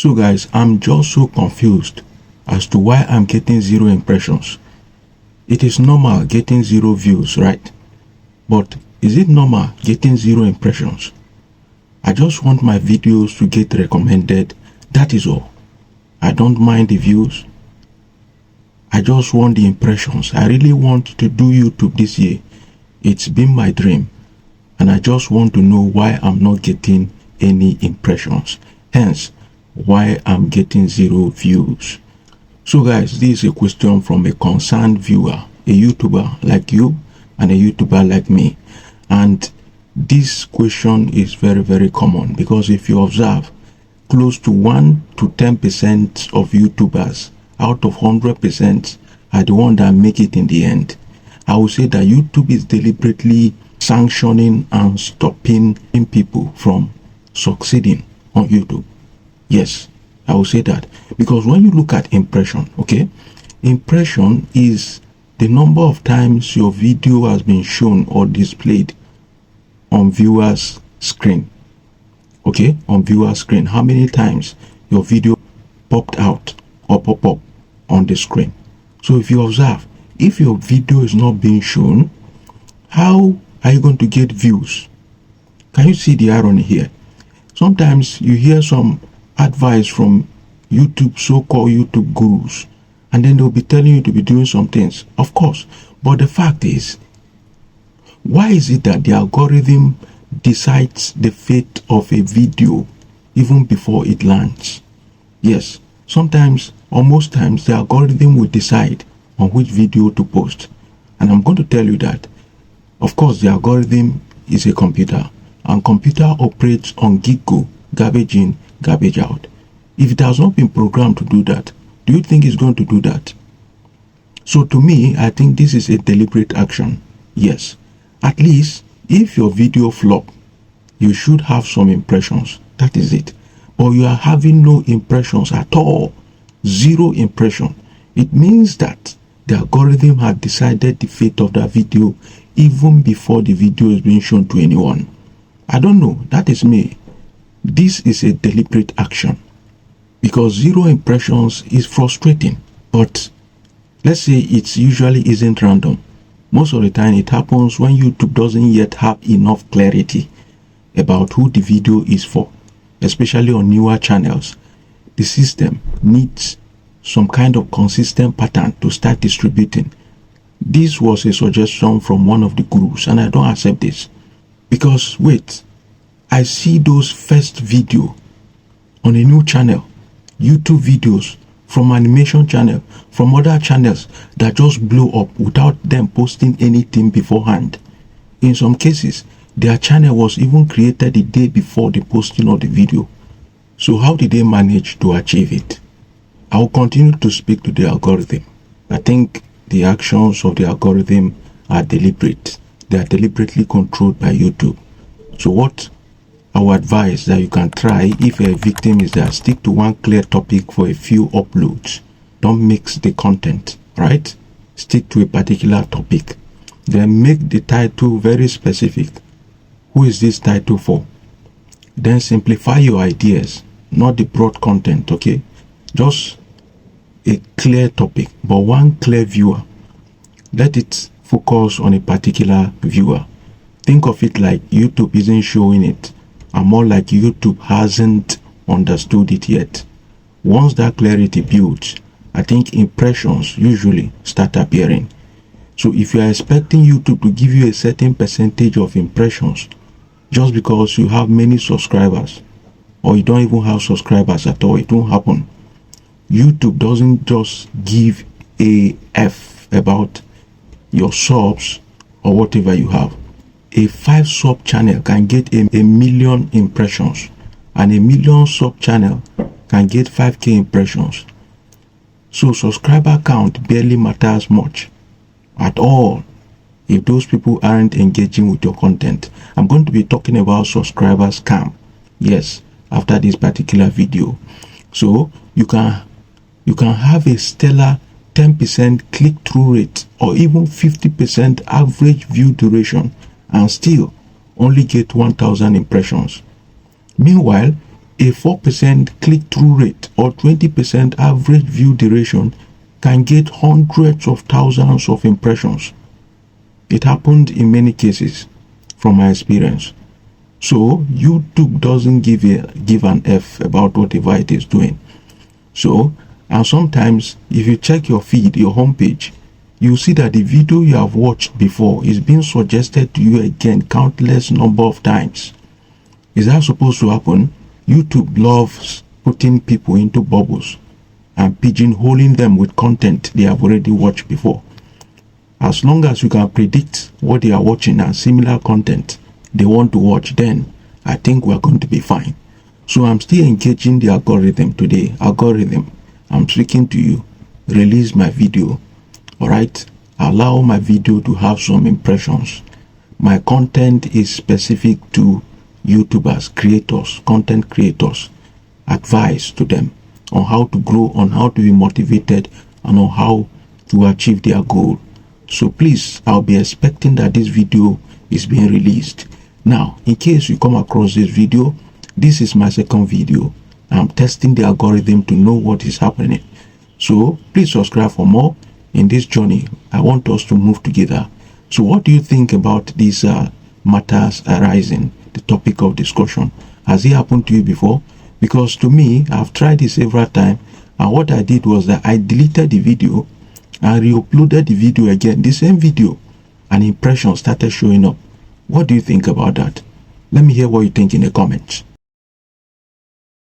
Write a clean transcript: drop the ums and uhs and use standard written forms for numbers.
So guys, I'm just so confused as to why I'm getting 0 impressions. It is normal getting 0 views, right? But is it normal getting 0 impressions? I just want my videos to get recommended, that is all. I don't mind the views. I just want the impressions. I really want to do YouTube this year. It's been my dream. And I just want to know why I'm not getting any impressions. Hence, why I'm getting 0 views. So guys, this is a question from a concerned viewer, a YouTuber like you and a YouTuber like me. And this question is very, very common because if you observe, close to 1 to 10% of YouTubers out of 100% are the ones that make it in the end. I would say that YouTube is deliberately sanctioning and stopping people from succeeding on YouTube. Yes, I will say that because when you look at impression, okay, impression is the number of times your video has been shown or displayed on viewers screen. Okay, on viewer screen, how many times your video popped out or pop up on the screen. So if you observe, if your video is not being shown, how are you going to get views? Can you see the irony here? Sometimes you hear some advice from YouTube, so-called YouTube gurus, and then they'll be telling you to be doing some things, of course. But the fact is, why is it that the algorithm decides the fate of a video even before it lands? Yes, sometimes or most times the algorithm will decide on which video to post. And I'm going to tell you that, of course, the algorithm is a computer, and computer operates on git go, garbage in, garbage out. If it has not been programmed to do that, do you think it's going to do that? So to me, I think this is a deliberate action. Yes, at least if your video flop, you should have some impressions. That is it. But you are having no impressions at all. 0 impression. It means that the algorithm had decided the fate of that video even before the video is being shown to anyone. I don't know. That is me. This is a deliberate action because 0 impressions is frustrating. But let's say it usually isn't random. Most of the time it happens when YouTube doesn't yet have enough clarity about who the video is for, especially on newer channels. The system needs some kind of consistent pattern to start distributing. This was a suggestion from one of the gurus, and I don't accept this. Because wait, I see those first video on a new channel, YouTube videos from animation channel, from other channels that just blow up without them posting anything beforehand. In some cases, their channel was even created the day before the posting of the video. So how did they manage to achieve it? I will continue to speak to the algorithm. I think the actions of the algorithm are deliberate. They are deliberately controlled by YouTube. So what I would advise that you can try, if a victim is there, stick to one clear topic for a few uploads. Don't mix the content, right? Stick to a particular topic. Then make the title very specific. Who is this title for? Then simplify your ideas, not the broad content, okay? Just a clear topic, but one clear viewer. Let it focus on a particular viewer. Think of it like YouTube isn't showing it, and more like YouTube hasn't understood it yet. Once that clarity builds, I think impressions usually start appearing. So if you are expecting YouTube to give you a certain percentage of impressions just because you have many subscribers, or you don't even have subscribers at all, it won't happen. YouTube doesn't just give a F about your subs or whatever you have. A 5 sub channel can get a million impressions, and a million sub channel can get 5k impressions. So subscriber count barely matters much at all if those people aren't engaging with your content. I'm going to be talking about subscriber scam, yes, after this particular video. So you can have a stellar 10% click-through rate or even 50% average view duration and still only get 1,000 impressions. Meanwhile, a 4% click-through rate or 20% average view duration can get hundreds of thousands of impressions. It happened in many cases from my experience. So YouTube doesn't give an F about whatever it is doing. So, and sometimes if you check your feed, your homepage, you see that the video you have watched before is being suggested to you again countless number of times. Is that supposed to happen? YouTube loves putting people into bubbles and pigeonholing them with content they have already watched before. As long as you can predict what they are watching and similar content they want to watch, then I think we're going to be fine. So I'm still engaging the algorithm today. Algorithm, I'm speaking to you. Release my video. Alright? Allow my video to have some impressions. My content is specific to YouTubers, creators, content creators. Advice to them on how to grow, on how to be motivated, and on how to achieve their goal. So please, I'll be expecting that this video is being released. Now, in case you come across this video, this is my second video. I'm testing the algorithm to know what is happening. So please subscribe for more. In this journey, I want us to move together. So what do you think about these matters arising, the topic of discussion? Has it happened to you before? Because to me, I've tried this several times, and what I did was that I deleted the video and re-uploaded the video again, the same video, and impressions started showing up. What do you think about that? Let me hear what you think in the comments.